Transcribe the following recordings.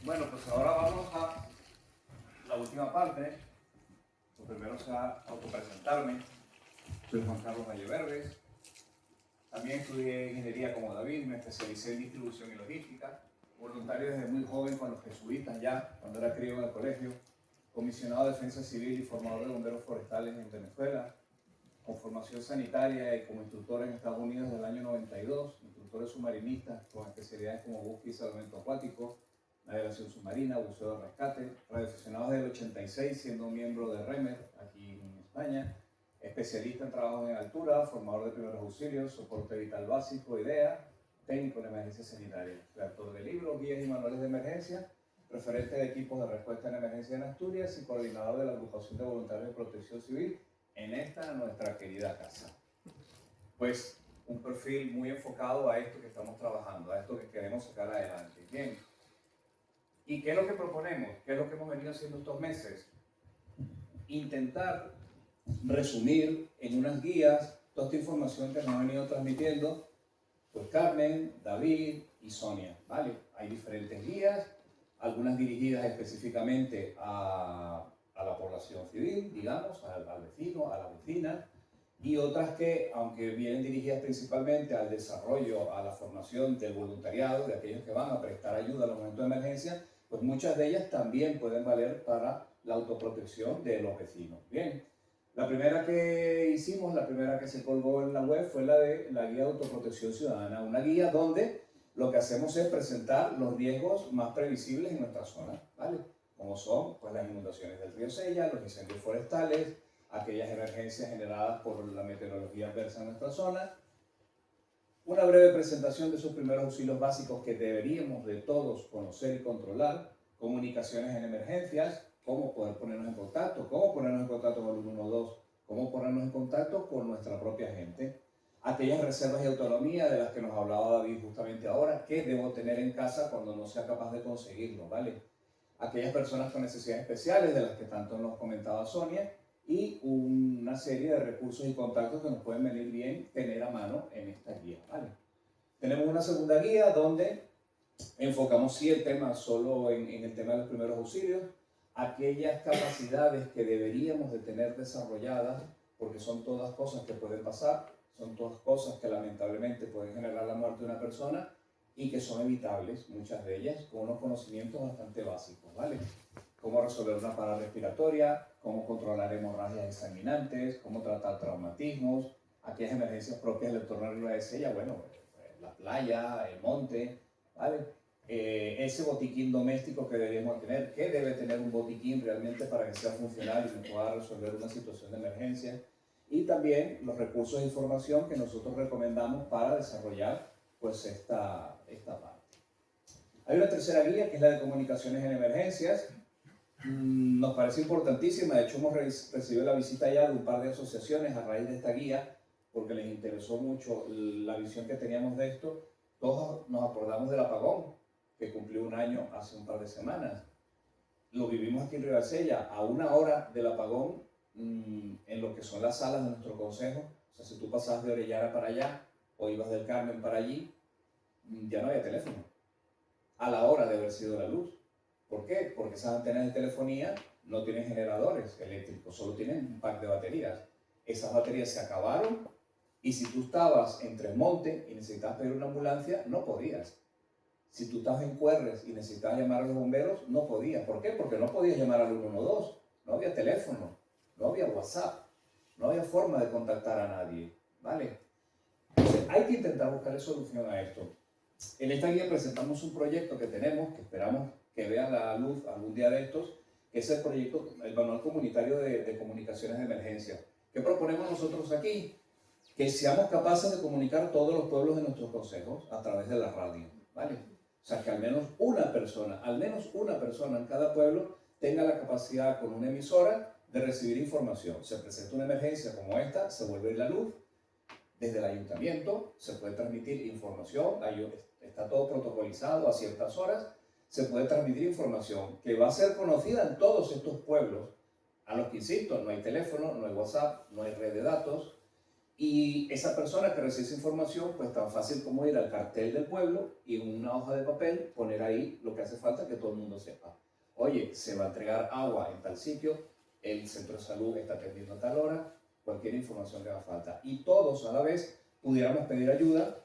Bueno, pues ahora vamos a la última parte. Lo primero será autopresentarme. Soy Juan Carlos Valleverdes. También estudié ingeniería como David, me especialicé en distribución y logística. Voluntario desde muy joven con los jesuitas ya, cuando era crío en el colegio. Comisionado de Defensa Civil y formador de bomberos forestales en Venezuela. Con formación sanitaria y como instructor en Estados Unidos desde el año 92. Instructor de submarinistas con especialidades como búsqueda y salvamento acuático, navegación submarina, buceo de rescate. Radioaficionado desde el 86, siendo miembro de REMER aquí en España. Especialista en trabajo en altura, formador de primeros auxilios, soporte vital básico, IDEA, técnico en emergencia sanitaria. Redactor de libros, guías y manuales de emergencia, referente de equipos de respuesta en emergencia en Asturias y coordinador de la agrupación de voluntarios de protección civil en esta nuestra querida casa. Pues un perfil muy enfocado a esto que estamos trabajando, a esto que queremos sacar adelante. Bien. ¿Y qué es lo que proponemos? ¿Qué es lo que hemos venido haciendo estos meses? Intentar resumir en unas guías toda esta información que nos han venido transmitiendo pues Carmen, David y Sonia, ¿vale? Hay diferentes guías, algunas dirigidas específicamente a la población civil, digamos, al vecino, a la vecina, y otras que, aunque vienen dirigidas principalmente al desarrollo, a la formación del voluntariado, de aquellos que van a prestar ayuda a los momentos de emergencia, pues muchas de ellas también pueden valer para la autoprotección de los vecinos. Bien, la primera que hicimos, la primera que se colgó en la web fue la de la guía de autoprotección ciudadana, una guía donde lo que hacemos es presentar los riesgos más previsibles en nuestra zona, ¿vale? Como son pues, las inundaciones del río Sella, los incendios forestales, aquellas emergencias generadas por la meteorología adversa en nuestra zona. Una breve presentación de esos primeros auxilios básicos que deberíamos de todos conocer y controlar, comunicaciones en emergencias, cómo poder ponernos en contacto, cómo ponernos en contacto con el 112, cómo ponernos en contacto con nuestra propia gente. Aquellas reservas y autonomía de las que nos hablaba David justamente ahora, ¿qué debo tener en casa cuando no sea capaz de conseguirlo? ¿Vale? Aquellas personas con necesidades especiales de las que tanto nos comentaba Sonia y una serie de recursos y contactos que nos pueden venir bien tener a mano en esta guía. ¿Vale? Tenemos una segunda guía donde enfocamos sí el tema solo en el tema de los primeros auxilios, aquellas capacidades que deberíamos de tener desarrolladas, porque son todas cosas que pueden pasar, son todas cosas que lamentablemente pueden generar la muerte de una persona y que son evitables, muchas de ellas, con unos conocimientos bastante básicos, ¿vale? Cómo resolver una parada respiratoria, cómo controlar hemorragias exsanguinantes, cómo tratar traumatismos, aquellas emergencias propias del entorno rural de Sella, bueno, la playa, el monte, ¿vale? Ese botiquín doméstico que deberíamos tener, ¿qué debe tener un botiquín realmente para que sea funcional y que pueda resolver una situación de emergencia? Y también los recursos de información que nosotros recomendamos para desarrollar pues esta parte. Hay una tercera guía que es la de comunicaciones en emergencias. Nos parece importantísima, de hecho hemos recibido la visita ya de un par de asociaciones a raíz de esta guía porque les interesó mucho la visión que teníamos de esto. Todos nos acordamos del apagón que cumplió un año hace un par de semanas. Lo vivimos aquí en Ribasella, a una hora del apagón, en lo que son las salas de nuestro consejo. O sea, si tú pasabas de Orellana para allá o ibas del Carmen para allí, ya no había teléfono. A la hora de haber sido la luz. ¿Por qué? Porque esas antenas de telefonía no tienen generadores eléctricos, solo tienen un par de baterías. Esas baterías se acabaron y si tú estabas en Tresmonte y necesitabas pedir una ambulancia, no podías. Si tú estabas en Cuerres y necesitabas llamar a los bomberos, no podías. ¿Por qué? Porque no podías llamar al 112. No había teléfono, no había WhatsApp, no había forma de contactar a nadie. ¿Vale? Entonces, hay que intentar buscar solución a esto. En esta guía presentamos un proyecto que tenemos, que esperamos que vea la luz algún día de estos, que es el proyecto, el Manual Comunitario de Comunicaciones de Emergencia. ¿Qué proponemos nosotros aquí? Que seamos capaces de comunicar todos los pueblos de nuestros consejos a través de la radio, ¿vale? O sea, que al menos una persona en cada pueblo tenga la capacidad con una emisora de recibir información. Se presenta una emergencia como esta, se vuelve la luz, desde el ayuntamiento se puede transmitir información, está todo protocolizado a ciertas horas, se puede transmitir información que va a ser conocida en todos estos pueblos, a los que insisto, no hay teléfono, no hay WhatsApp, no hay red de datos, Y esa persona que recibe esa información, pues tan fácil como ir al cartel del pueblo y en una hoja de papel poner ahí lo que hace falta que todo el mundo sepa. Oye, se va a entregar agua en tal sitio, el centro de salud está atendiendo a tal hora, cualquier información que haga falta. Y todos a la vez pudiéramos pedir ayuda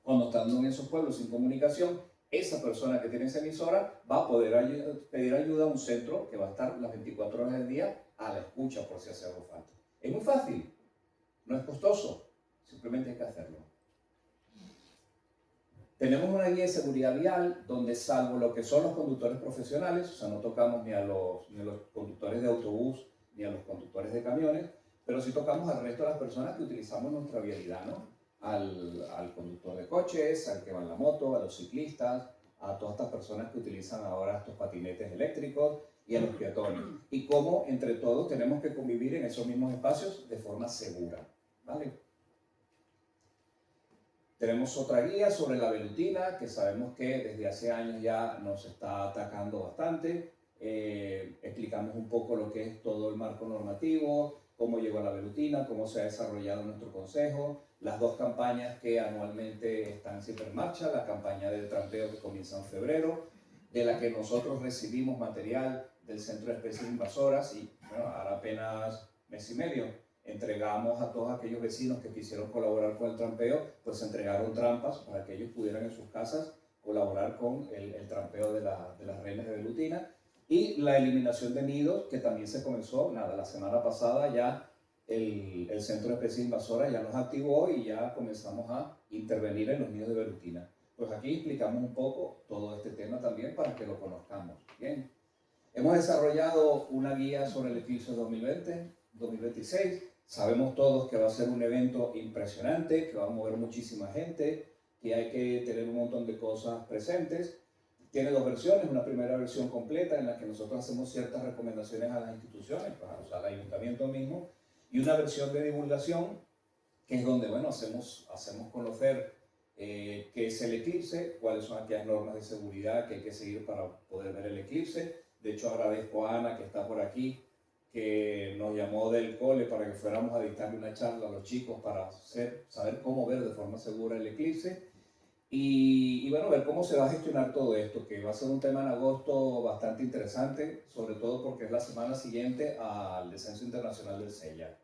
cuando estando en esos pueblos sin comunicación, esa persona que tiene esa emisora va a poder pedir ayuda a un centro que va a estar las 24 horas del día a la escucha por si hace algo falta. Es muy fácil. No es costoso, simplemente hay que hacerlo. Tenemos una guía de seguridad vial donde, salvo lo que son los conductores profesionales, o sea, no tocamos ni a los conductores de autobús ni a los conductores de camiones, pero sí tocamos al resto de las personas que utilizamos nuestra vialidad, ¿no? Al conductor de coches, al que va en la moto, a los ciclistas, a todas estas personas que utilizan ahora estos patinetes eléctricos y a los peatones. Y cómo entre todos tenemos que convivir en esos mismos espacios de forma segura. ¿Vale? Tenemos otra guía sobre la velutina, que sabemos que desde hace años ya nos está atacando bastante. Explicamos un poco lo que es todo el marco normativo, cómo llegó la velutina, cómo se ha desarrollado nuestro consejo, las dos campañas que anualmente están siempre en marcha, la campaña del trampeo que comienza en febrero, de la que nosotros recibimos material del Centro de Especies Invasoras y bueno, ahora apenas mes y medio entregamos a todos aquellos vecinos que quisieron colaborar con el trampeo, pues se entregaron trampas para que ellos pudieran en sus casas colaborar con el trampeo de las renas de velutina. Y la eliminación de nidos, que también se comenzó, la semana pasada ya el Centro de Especies Invasoras ya nos activó y ya comenzamos a intervenir en los nidos de velutina. Pues aquí explicamos un poco todo este tema también para que lo conozcamos. Bien. Hemos desarrollado una guía sobre el eclipse 2020-2026. Sabemos todos que va a ser un evento impresionante, que va a mover muchísima gente, que hay que tener un montón de cosas presentes. Tiene dos versiones, una primera versión completa en la que nosotros hacemos ciertas recomendaciones a las instituciones, o sea, al ayuntamiento mismo, y una versión de divulgación, que es donde, bueno, hacemos conocer qué es el eclipse, cuáles son aquellas normas de seguridad que hay que seguir para poder ver el eclipse. De hecho, agradezco a Ana, que está por aquí, que nos llamó del cole para que fuéramos a dictarle una charla a los chicos para saber cómo ver de forma segura el eclipse. Y bueno, ver cómo se va a gestionar todo esto, que va a ser un tema en agosto bastante interesante, sobre todo porque es la semana siguiente al descenso internacional del Sella.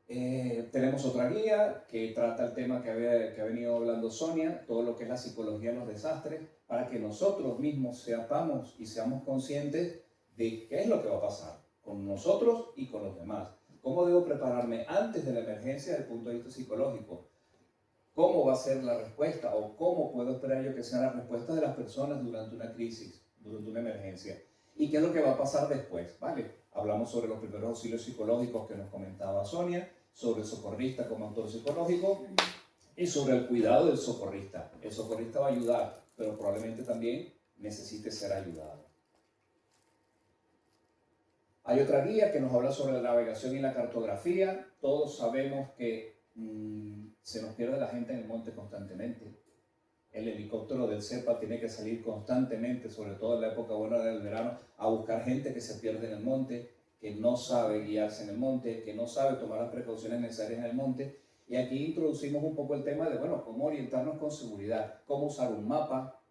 Tenemos otra guía que trata el tema que ha venido hablando Sonia, todo lo que es la psicología en los desastres, para que nosotros mismos sepamos y seamos conscientes de qué es lo que va a pasar con nosotros y con los demás. ¿Cómo debo prepararme antes de la emergencia desde el punto de vista psicológico? ¿Cómo va a ser la respuesta o cómo puedo esperar yo que sean las respuestas de las personas durante una crisis, durante una emergencia? ¿Y qué es lo que va a pasar después? ¿Vale? Hablamos sobre los primeros auxilios psicológicos que nos comentaba Sonia, sobre el socorrista como autor psicológico y sobre el cuidado del socorrista. El socorrista va a ayudar, pero probablemente también necesite ser ayudado. Hay otra guía que nos habla sobre la navegación y la cartografía. Todos sabemos que se nos pierde la gente en el monte constantemente. El helicóptero del CEPA tiene que salir constantemente, sobre todo en la época buena del verano, a buscar gente que se pierde en el monte, que no sabe guiarse en el monte, que no sabe tomar las precauciones necesarias en el monte. Y aquí introducimos un poco el tema de, bueno, cómo orientarnos con seguridad, cómo usar un mapa,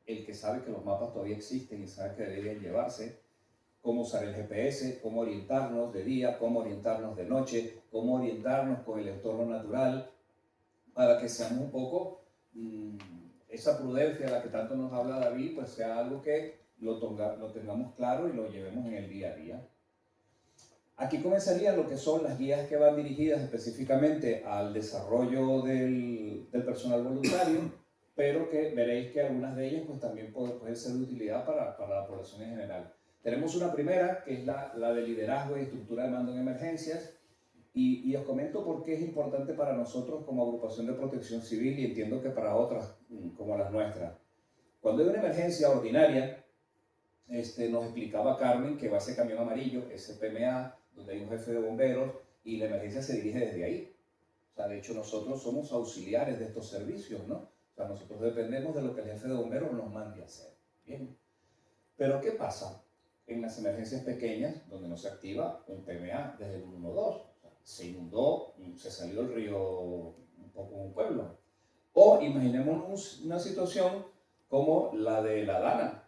el que sabe que los mapas todavía existen y sabe que deberían llevarse, cómo usar el GPS, cómo orientarnos de día, cómo orientarnos de noche, cómo orientarnos con el entorno natural, para que seamos un poco, esa prudencia de la que tanto nos habla David, pues sea algo que lo tengamos claro y lo llevemos en el día a día. Aquí comenzarían lo que son las guías que van dirigidas específicamente al desarrollo del personal voluntario, pero que veréis que algunas de ellas pues, también pueden ser de utilidad para la población en general. Tenemos una primera, que es la de liderazgo y estructura de mando en emergencias, y os comento por qué es importante para nosotros como agrupación de protección civil y entiendo que para otras como las nuestras. Cuando hay una emergencia ordinaria, nos explicaba Carmen que va ese camión amarillo, ese PMA, donde hay un jefe de bomberos y la emergencia se dirige desde ahí. O sea, de hecho nosotros somos auxiliares de estos servicios, ¿no? O sea, nosotros dependemos de lo que el jefe de bomberos nos mande a hacer. Bien. Pero ¿qué pasa en las emergencias pequeñas donde no se activa un PMA desde el 112? O sea, se inundó, se salió el río un poco en un pueblo. O imaginemos una situación como la de la Dana,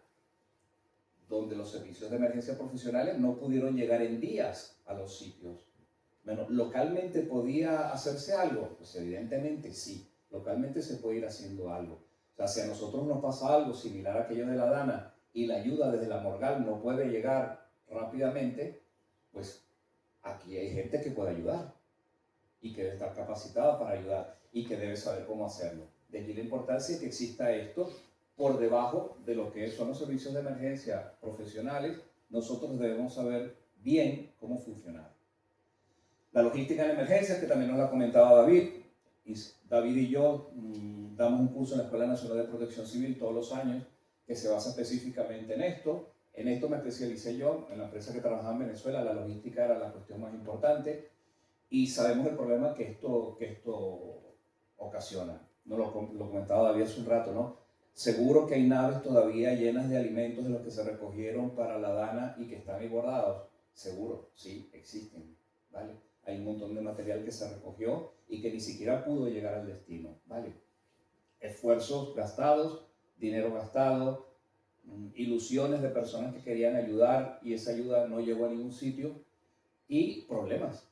donde los servicios de emergencia profesionales no pudieron llegar en días a los sitios. Bueno, ¿localmente podía hacerse algo? Pues evidentemente sí, localmente se puede ir haciendo algo. O sea, si a nosotros nos pasa algo similar a aquello de la Dana y la ayuda desde la Morgal no puede llegar rápidamente, pues aquí hay gente que puede ayudar y que debe estar capacitada para ayudar y que debe saber cómo hacerlo. De allí la importancia de que exista esto por debajo de lo que son los servicios de emergencia profesionales. Nosotros debemos saber bien cómo funcionar. La logística en emergencias, que también nos la comentaba David. Y David y yo damos un curso en la Escuela Nacional de Protección Civil todos los años que se basa específicamente en esto. En esto me especialicé yo, en la empresa que trabajaba en Venezuela, la logística era la cuestión más importante y sabemos el problema que esto ocasiona. Nos lo comentaba David hace un rato, ¿no? Seguro que hay naves todavía llenas de alimentos de los que se recogieron para la Dana y que están ahí guardados. Seguro, sí, existen, ¿vale? Hay un montón de material que se recogió y que ni siquiera pudo llegar al destino, ¿vale? Esfuerzos gastados, dinero gastado, ilusiones de personas que querían ayudar y esa ayuda no llegó a ningún sitio y problemas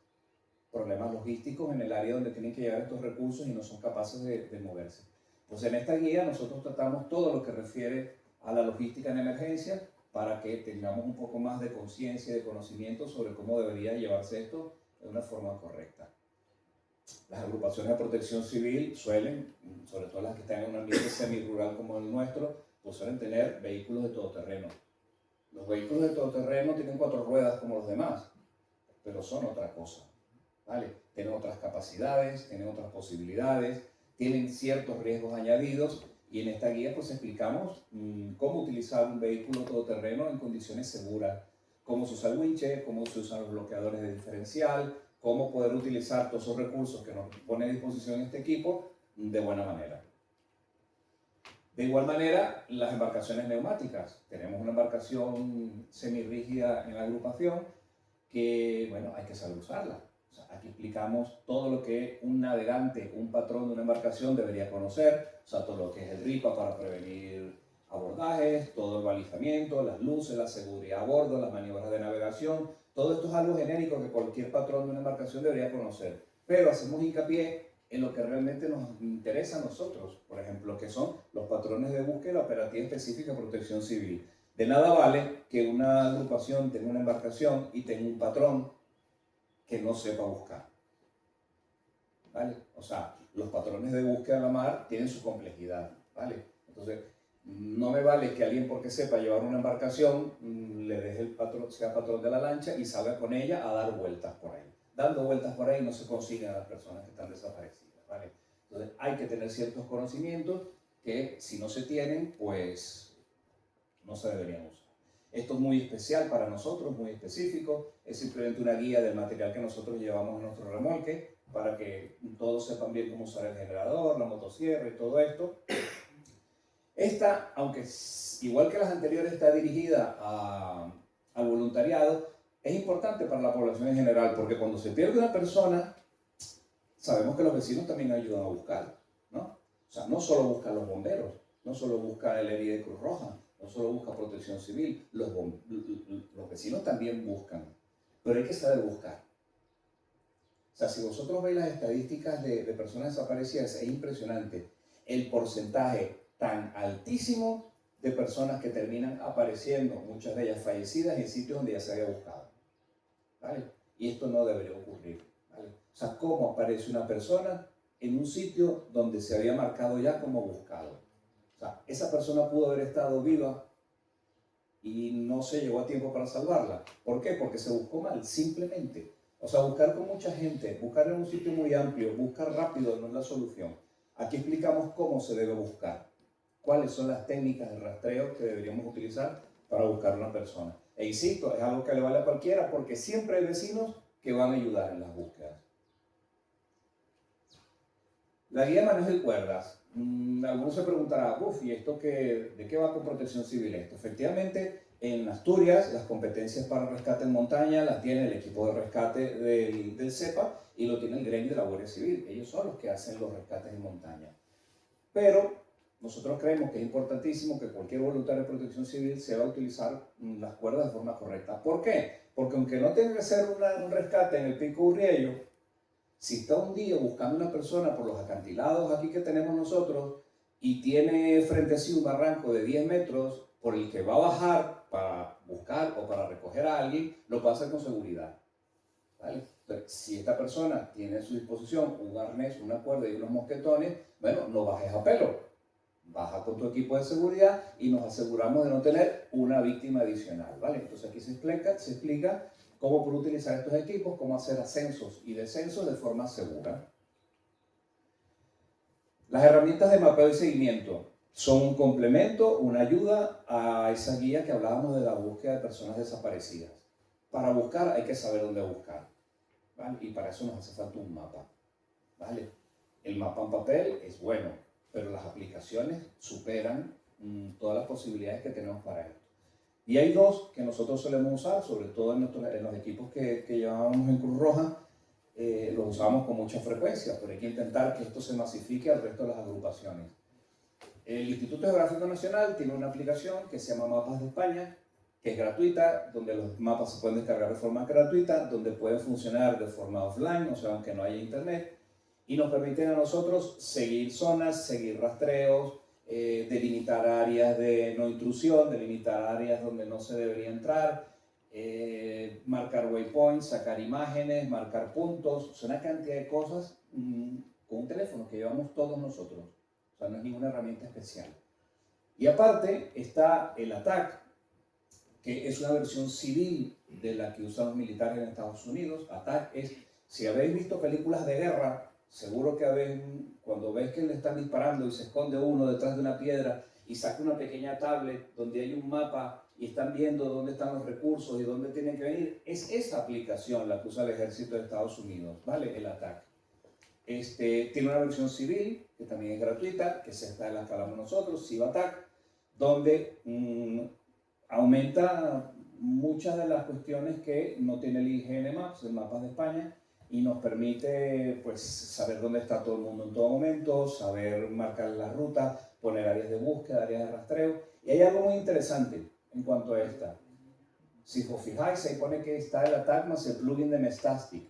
logísticos en el área donde tienen que llegar estos recursos y no son capaces de moverse. Pues en esta guía nosotros tratamos todo lo que refiere a la logística en emergencia para que tengamos un poco más de conciencia y de conocimiento sobre cómo debería llevarse esto de una forma correcta. Las agrupaciones de protección civil suelen, sobre todo las que están en un ambiente semi-rural como el nuestro, pues suelen tener vehículos de todoterreno. Los vehículos de todoterreno tienen 4 ruedas como los demás, pero son otra cosa, ¿vale? Tienen otras capacidades, tienen otras posibilidades, tienen ciertos riesgos añadidos y en esta guía pues explicamos cómo utilizar un vehículo todoterreno en condiciones seguras, cómo se usa el winche, cómo se usan los bloqueadores de diferencial, cómo poder utilizar todos esos recursos que nos pone a disposición este equipo de buena manera. De igual manera, las embarcaciones neumáticas. Tenemos una embarcación semirrígida en la agrupación que, bueno, hay que saber usarla. O sea, aquí explicamos todo lo que un navegante, un patrón de una embarcación debería conocer, o sea, todo lo que es el RIPA para prevenir abordajes, todo el balizamiento, las luces, la seguridad a bordo, las maniobras de navegación. Todo esto es algo genérico que cualquier patrón de una embarcación debería conocer, pero hacemos hincapié en lo que realmente nos interesa a nosotros, por ejemplo, que son los patrones de búsqueda operativa específica de protección civil. De nada vale que una agrupación tenga una embarcación y tenga un patrón que no sepa buscar, ¿vale? O sea, los patrones de búsqueda a la mar tienen su complejidad, ¿vale? Entonces, no me vale que alguien porque sepa llevar una embarcación le deje el patrón, sea patrón de la lancha y salga con ella a dar vueltas por ahí. Dando vueltas por ahí no se consiguen a las personas que están desaparecidas, ¿vale? Entonces, hay que tener ciertos conocimientos que si no se tienen, pues no se deberían usar. Esto es muy especial para nosotros, muy específico. Es simplemente una guía del material que nosotros llevamos en nuestro remolque para que todos sepan bien cómo usar el generador, la motosierra y todo esto. Esta, aunque igual que las anteriores está dirigida al voluntariado, es importante para la población en general, porque cuando se pierde una persona, sabemos que los vecinos también ayudan a buscar, ¿no? O sea, no solo buscan los bomberos, no solo busca el ERI de Cruz Roja, no solo busca protección civil, los vecinos también buscan, pero hay que saber buscar. O sea, si vosotros veis las estadísticas de personas desaparecidas, es impresionante el porcentaje tan altísimo de personas que terminan apareciendo, muchas de ellas fallecidas en sitios donde ya se había buscado, ¿vale? Y esto no debería ocurrir, ¿vale? O sea, ¿cómo aparece una persona en un sitio donde se había marcado ya como buscado? O sea, esa persona pudo haber estado viva y no se llegó a tiempo para salvarla. ¿Por qué? Porque se buscó mal, simplemente. O sea, buscar con mucha gente, buscar en un sitio muy amplio, buscar rápido no es la solución. Aquí explicamos cómo se debe buscar, cuáles son las técnicas de rastreo que deberíamos utilizar para buscar a una persona. E insisto, es algo que le vale a cualquiera porque siempre hay vecinos que van a ayudar en las búsquedas. La guía de manejo de cuerdas. Algunos se preguntarán, ¿y esto de qué va con protección civil esto? Efectivamente, En Asturias, las competencias para rescate en montaña las tiene el equipo de rescate del CEPA y lo tiene el gremio de la Guardia Civil. Ellos son los que hacen los rescates en montaña. Pero nosotros creemos que es importantísimo que cualquier voluntario de protección civil sepa utilizar las cuerdas de forma correcta. ¿Por qué? Porque aunque no tenga que ser un rescate en el Pico Urriello, si está un día buscando una persona por los acantilados aquí que tenemos nosotros y tiene frente a sí un barranco de 10 metros por el que va a bajar para buscar o para recoger a alguien, lo puede hacer con seguridad. ¿Vale? Entonces, si esta persona tiene a su disposición un arnés, una cuerda y unos mosquetones, bueno, no bajes a pelo. Baja con tu equipo de seguridad y nos aseguramos de no tener una víctima adicional. ¿Vale? Entonces aquí se explica cómo poder utilizar estos equipos, cómo hacer ascensos y descensos de forma segura. Las herramientas de mapeo y seguimiento son un complemento, una ayuda a esa guía que hablábamos de la búsqueda de personas desaparecidas. Para buscar hay que saber dónde buscar, ¿vale? Y para eso nos hace falta un mapa, ¿vale? El mapa en papel es bueno, pero las aplicaciones superan todas las posibilidades que tenemos para esto. Y hay dos que nosotros solemos usar, sobre todo en los equipos que llevábamos en Cruz Roja, los usamos con mucha frecuencia, pero hay que intentar que esto se masifique al resto de las agrupaciones. El Instituto Geográfico Nacional tiene una aplicación que se llama Mapas de España, que es gratuita, donde los mapas se pueden descargar de forma gratuita, donde pueden funcionar de forma offline, o sea, aunque no haya internet, y nos permiten a nosotros seguir zonas, seguir rastreos, delimitar áreas de no intrusión, delimitar áreas donde no se debería entrar, marcar waypoints, sacar imágenes, marcar puntos, o sea, una cantidad de cosas con un teléfono que llevamos todos nosotros. O sea, no es ninguna herramienta especial. Y aparte está el ATAC, que es una versión civil de la que usan los militares en Estados Unidos. ATAC es, si habéis visto películas de guerra, seguro que cuando ves que le están disparando y se esconde uno detrás de una piedra y saca una pequeña tablet donde hay un mapa y están viendo dónde están los recursos y dónde tienen que venir, es esa aplicación la que usa el ejército de Estados Unidos, ¿vale? El ATAC. Tiene una versión civil, que también es gratuita, que es esta de la que hablamos nosotros, CIVATAC, donde aumenta muchas de las cuestiones que no tiene el IGN Maps, el Mapas de España, y nos permite pues, saber dónde está todo el mundo en todo momento, saber marcar la ruta, poner áreas de búsqueda, áreas de rastreo. Y hay algo muy interesante en cuanto a esta. Si os fijáis, ahí pone que está el ATAC más el plugin de Mestastic.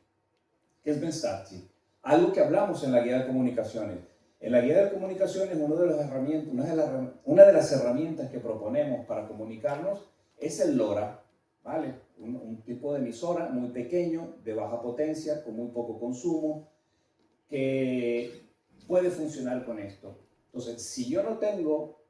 ¿Qué es Mestastic? Algo que hablamos en la guía de comunicaciones. En la guía de comunicaciones, una de las herramientas que proponemos para comunicarnos es el LoRa, ¿vale? Un tipo de emisora muy pequeño, de baja potencia, con muy poco consumo, que puede funcionar con esto. Entonces, si yo no tengo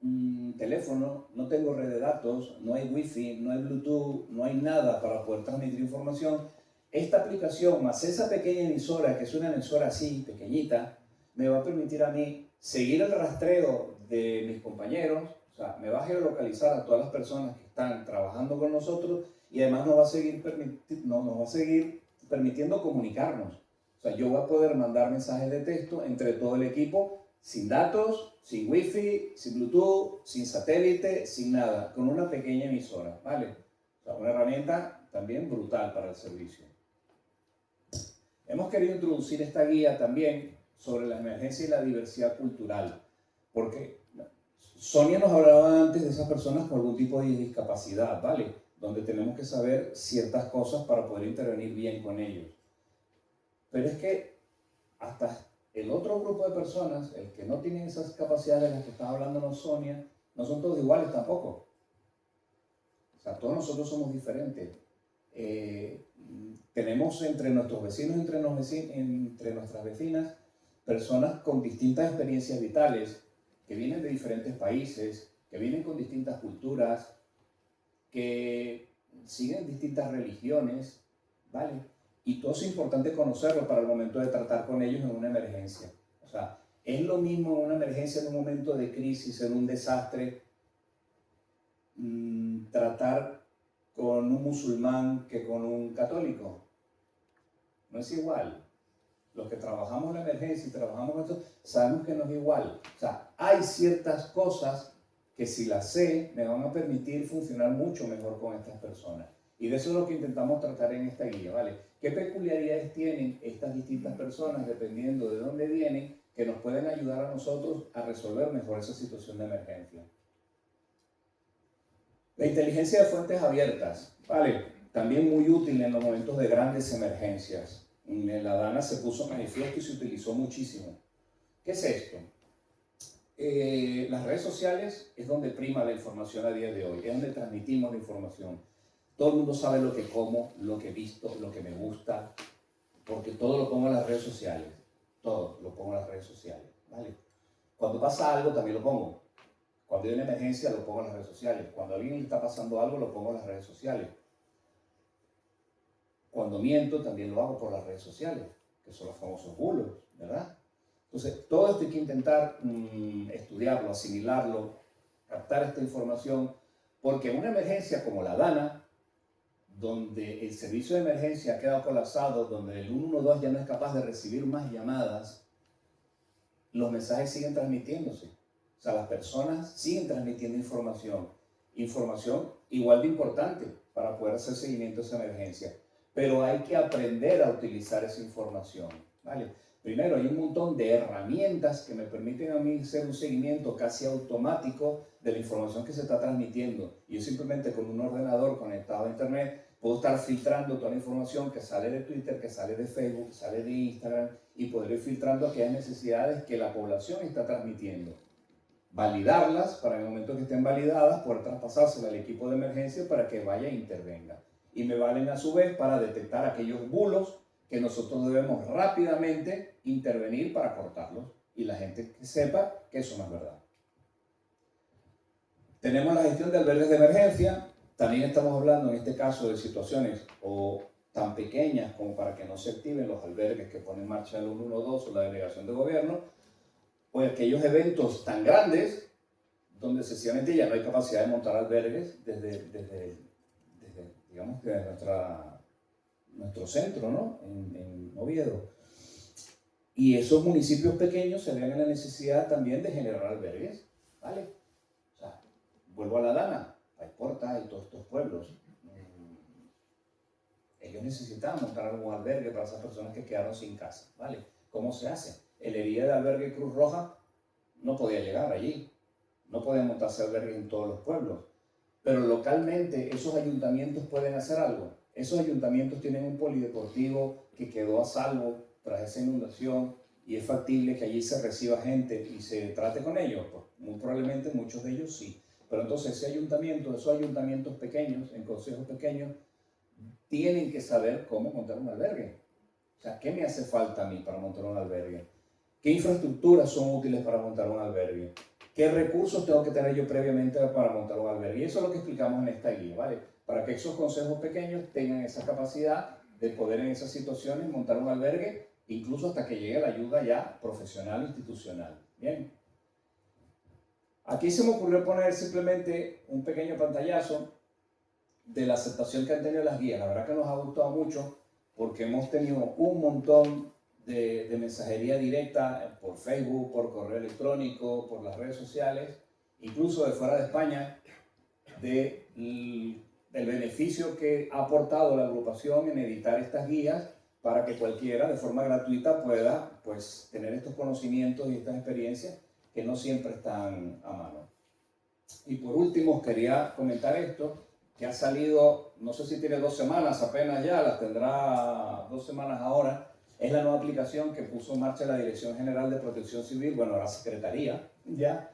un teléfono, no tengo red de datos, no hay wifi, no hay bluetooth, no hay nada para poder transmitir información, esta aplicación más esa pequeña emisora, que es una emisora así, pequeñita, me va a permitir a mí seguir el rastreo de mis compañeros, o sea, me va a geolocalizar a todas las personas que están trabajando con nosotros y además nos va a seguir permitiendo comunicarnos. O sea, yo voy a poder mandar mensajes de texto entre todo el equipo sin datos, sin wifi, sin bluetooth, sin satélite, sin nada, con una pequeña emisora, ¿vale? O sea, una herramienta también brutal para el servicio. Hemos querido introducir esta guía también sobre la emergencia y la diversidad cultural, porque Sonia nos hablaba antes de esas personas con algún tipo de discapacidad, ¿vale? Donde tenemos que saber ciertas cosas para poder intervenir bien con ellos. Pero es que hasta el otro grupo de personas, el que no tienen esas capacidades de las que está hablándonos Sonia, no son todos iguales tampoco. O sea, todos nosotros somos diferentes. Tenemos entre nuestros vecinos, entre nuestras vecinas, personas con distintas experiencias vitales, que vienen de diferentes países, que vienen con distintas culturas, que siguen distintas religiones, ¿vale? Y todo es importante conocerlo para el momento de tratar con ellos en una emergencia. O sea, es lo mismo en una emergencia, en un momento de crisis, en un desastre, tratar con un musulmán que con un católico. No es igual. Los que trabajamos en la emergencia y trabajamos en esto, sabemos que no es igual. O sea, hay ciertas cosas que si las sé, me van a permitir funcionar mucho mejor con estas personas. Y de eso es lo que intentamos tratar en esta guía, ¿vale? ¿Qué peculiaridades tienen estas distintas personas dependiendo de dónde vienen que nos pueden ayudar a nosotros a resolver mejor esa situación de emergencia? La inteligencia de fuentes abiertas, ¿vale? También muy útil en los momentos de grandes emergencias. En la DANA se puso manifiesto y se utilizó muchísimo. ¿Qué es esto? Las redes sociales es donde prima la información a día de hoy, es donde transmitimos la información. Todo el mundo sabe lo que como, lo que he visto, lo que me gusta, porque todo lo pongo en las redes sociales. Todo lo pongo en las redes sociales, ¿vale? Cuando pasa algo también lo pongo. Cuando hay una emergencia lo pongo en las redes sociales. Cuando a alguien le está pasando algo lo pongo en las redes sociales. Cuando miento también lo hago por las redes sociales, que son los famosos bulos, ¿verdad? Entonces, todo esto hay que intentar estudiarlo, asimilarlo, captar esta información, porque en una emergencia como la DANA, donde el servicio de emergencia ha quedado colapsado, donde el 112 ya no es capaz de recibir más llamadas, los mensajes siguen transmitiéndose. O sea, las personas siguen transmitiendo información. Información igual de importante para poder hacer seguimiento a esa emergencia. Pero hay que aprender a utilizar esa información, ¿vale? Primero, hay un montón de herramientas que me permiten a mí hacer un seguimiento casi automático de la información que se está transmitiendo. Y yo simplemente con un ordenador conectado a internet puedo estar filtrando toda la información que sale de Twitter, que sale de Facebook, que sale de Instagram y poder ir filtrando aquellas necesidades que la población está transmitiendo. Validarlas para en el momento que estén validadas, poder traspasárselas al equipo de emergencia para que vaya e intervenga. Y me valen a su vez para detectar aquellos bulos que nosotros debemos rápidamente intervenir para cortarlos y la gente que sepa que eso no es verdad. Tenemos la gestión de albergues de emergencia. También estamos hablando en este caso de situaciones o tan pequeñas como para que no se activen los albergues que pone en marcha el 112 o la delegación de gobierno, o aquellos eventos tan grandes donde sencillamente ya no hay capacidad de montar albergues desde digamos, desde nuestro centro, ¿no? En Oviedo. Y esos municipios pequeños se ven en la necesidad también de generar albergues, ¿vale? O sea, vuelvo a la DANA, Paiporta y todos estos pueblos. Ellos necesitaban montar algún albergue para esas personas que quedaron sin casa, ¿vale? ¿Cómo se hace? El herida de albergue Cruz Roja no podía llegar allí, no podía montarse albergue en todos los pueblos, pero localmente esos ayuntamientos pueden hacer algo. Esos ayuntamientos tienen un polideportivo que quedó a salvo tras esa inundación y es factible que allí se reciba gente y se trate con ellos. Pues muy probablemente muchos de ellos sí. Pero entonces ese ayuntamiento, esos ayuntamientos pequeños, en consejos pequeños, tienen que saber cómo montar un albergue. O sea, ¿qué me hace falta a mí para montar un albergue? ¿Qué infraestructuras son útiles para montar un albergue? ¿Qué recursos tengo que tener yo previamente para montar un albergue? Y eso es lo que explicamos en esta guía, ¿vale? Para que esos consejos pequeños tengan esa capacidad de poder en esas situaciones montar un albergue, incluso hasta que llegue la ayuda ya profesional e institucional. Bien. Aquí se me ocurrió poner simplemente un pequeño pantallazo de la aceptación que han tenido las guías. La verdad que nos ha gustado mucho porque hemos tenido un montón de mensajería directa por Facebook, por correo electrónico, por las redes sociales, incluso de fuera de España, del beneficio que ha aportado la agrupación en editar estas guías para que cualquiera de forma gratuita pueda pues, tener estos conocimientos y estas experiencias que no siempre están a mano. Y por último, quería comentar esto, que ha salido, no sé si tiene 2 semanas apenas ya, las tendrá 2 semanas ahora. Es la nueva aplicación que puso en marcha la Dirección General de Protección Civil, bueno, la Secretaría, ya,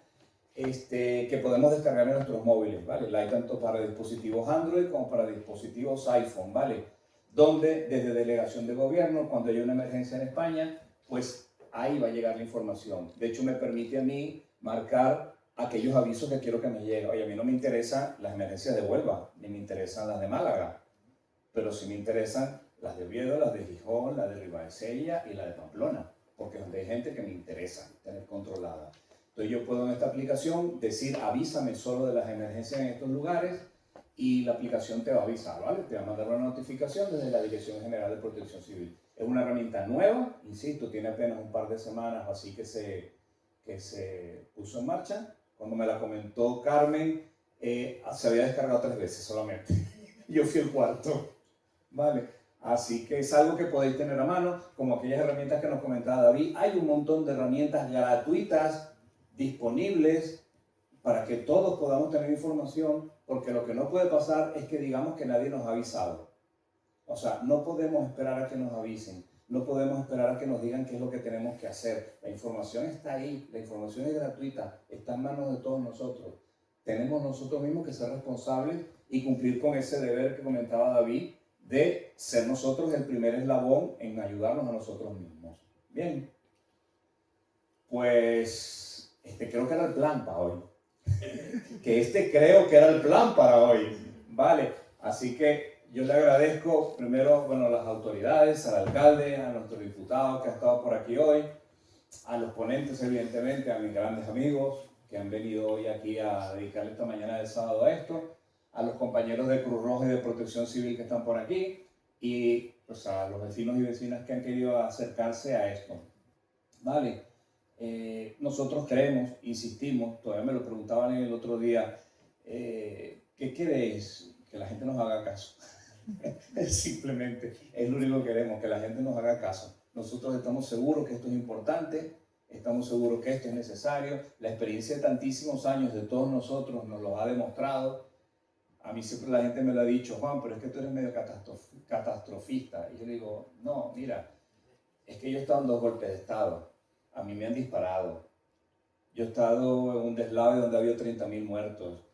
que podemos descargar en nuestros móviles, ¿vale? La hay tanto para dispositivos Android como para dispositivos iPhone, ¿vale? Donde desde delegación de gobierno, cuando hay una emergencia en España, pues ahí va a llegar la información. De hecho, me permite a mí marcar aquellos avisos que quiero que me lleguen. Oye, a mí no me interesan las emergencias de Huelva, ni me interesan las de Málaga, pero sí me interesan las de Oviedo, las de Gijón, las de Ribadesella y la de Pamplona, porque es donde hay gente que me interesa tener controlada. Entonces yo puedo en esta aplicación decir avísame solo de las emergencias en estos lugares y la aplicación te va a avisar, ¿vale? Te va a mandar una notificación desde la Dirección General de Protección Civil. Es una herramienta nueva, insisto, tiene apenas un par de semanas así que se puso en marcha, Cuando me la comentó Carmen, se había descargado 3 veces solamente. Yo fui el cuarto, ¿vale? Así que es algo que podéis tener a mano, como aquellas herramientas que nos comentaba David. Hay un montón de herramientas gratuitas disponibles para que todos podamos tener información, porque lo que no puede pasar es que digamos que nadie nos ha avisado. O sea, no podemos esperar a que nos avisen, no podemos esperar a que nos digan qué es lo que tenemos que hacer. La información está ahí, la información es gratuita, está en manos de todos nosotros. Tenemos nosotros mismos que ser responsables y cumplir con ese deber que comentaba David, de ser nosotros el primer eslabón en ayudarnos a nosotros mismos. Bien, pues creo que era el plan para hoy. Creo que era el plan para hoy. Vale, así que yo le agradezco primero, bueno, a las autoridades, al alcalde, a nuestro diputado que ha estado por aquí hoy, a los ponentes, evidentemente, a mis grandes amigos que han venido hoy aquí a dedicarle esta mañana de sábado a esto, a los compañeros de Cruz Roja y de Protección Civil que están por aquí y pues a los vecinos y vecinas que han querido acercarse a esto. Vale, nosotros creemos, insistimos, todavía me lo preguntaban el otro día, ¿qué queréis? Que la gente nos haga caso. Simplemente es lo único que queremos, que la gente nos haga caso. Nosotros estamos seguros que esto es importante, estamos seguros que esto es necesario. La experiencia de tantísimos años de todos nosotros nos lo ha demostrado. A mí siempre la gente me lo ha dicho, Juan, pero es que tú eres medio catastrofista. Y yo le digo, no, mira, es que yo he estado en 2 golpes de Estado. A mí me han disparado. Yo he estado en un deslave donde había 30.000 muertos.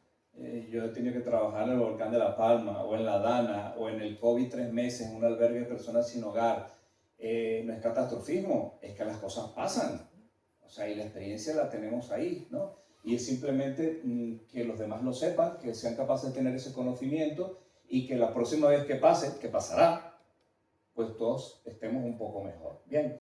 Yo he tenido que trabajar en el volcán de La Palma, o en la Dana, o en el COVID 3 meses, en un albergue de personas sin hogar. No es catastrofismo, es que las cosas pasan. O sea, y la experiencia la tenemos ahí, ¿no? Y es simplemente que los demás lo sepan, que sean capaces de tener ese conocimiento y que la próxima vez que pase, que pasará, pues todos estemos un poco mejor. Bien.